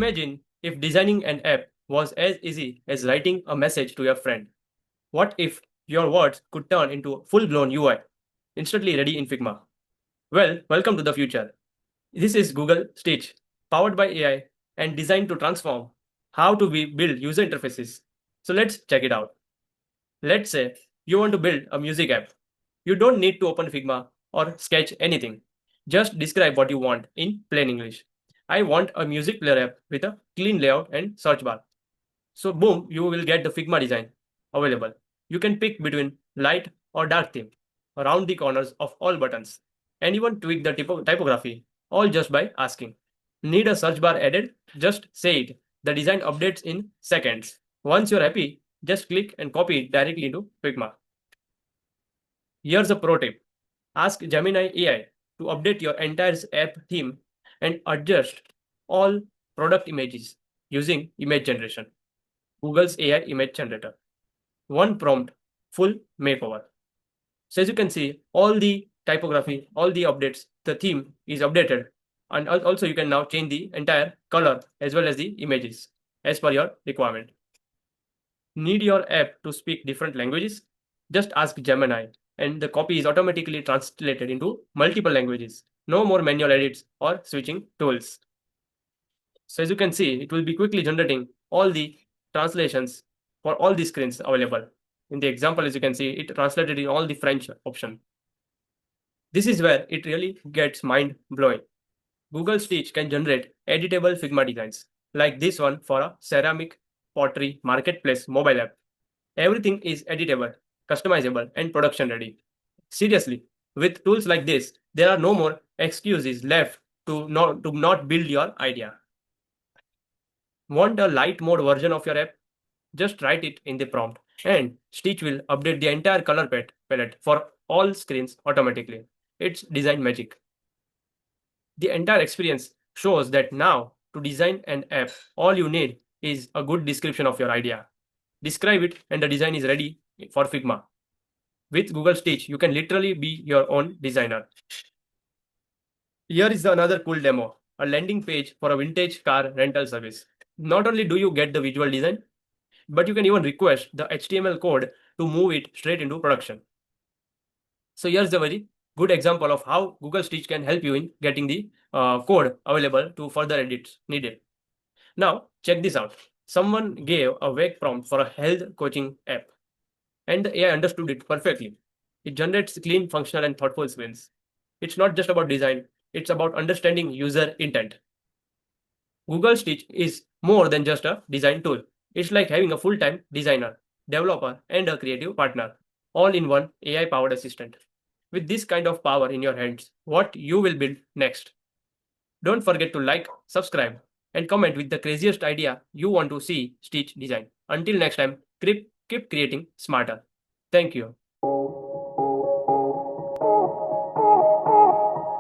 Imagine if designing an app was as easy as writing a message to your friend. What if your words could turn into full-blown UI, instantly ready in Figma? Well, welcome to the future. This is Google Stitch, powered by AI and designed to transform how to build user interfaces. So let's check it out. Let's say you want to build a music app. You don't need to open Figma or sketch anything. Just describe what you want in plain English. I want a music player app with a clean layout and search bar. So boom, you will get the Figma design available. You can pick between light or dark theme, around the corners of all buttons, and even tweak the typography, all just by asking. Need a search bar added? Just say it. The design updates in seconds. Once you're happy, just click and copy it directly into Figma. Here's a pro tip. Ask Gemini AI to update your entire app theme and adjust all product images using image generation. Google's AI image generator. One prompt, full makeover. So as you can see, all the typography, all the updates, the theme is updated. And also you can now change the entire color as well as the images as per your requirement. Need your app to speak different languages? Just ask Gemini and the copy is automatically translated into multiple languages. No more manual edits or switching tools. So as you can see, it will be quickly generating all the translations for all the screens available. In the example, as you can see, it translated in all the French option. This is where it really gets mind-blowing. Google Stitch can generate editable Figma designs, like this one for a Ceramic Pottery Marketplace mobile app. Everything is editable, customizable, and production ready. Seriously, with tools like this, there are no more excuses left to not build your idea. Want a light mode version of your app? Just write it in the prompt, and Stitch will update the entire color palette for all screens automatically. It's design magic. The entire experience shows that now, to design an app, all you need is a good description of your idea. Describe it, and the design is ready for Figma. With Google Stitch, you can literally be your own designer. Here is another cool demo, a landing page for a vintage car rental service. Not only do you get the visual design, but you can even request the HTML code to move it straight into production. So here's a very good example of how Google Stitch can help you in getting the code available to further edits needed. Now, check this out. Someone gave a vague prompt for a health coaching app, and the AI understood it perfectly. It generates clean, functional, and thoughtful screens. It's not just about design, it's about understanding user intent. Google Stitch is more than just a design tool. It's like having a full-time designer, developer, and a creative partner, all in one AI-powered assistant. With this kind of power in your hands, what you will build next? Don't forget to like, subscribe, and comment with the craziest idea you want to see Stitch design. Until next time, keep creating smarter. Thank you.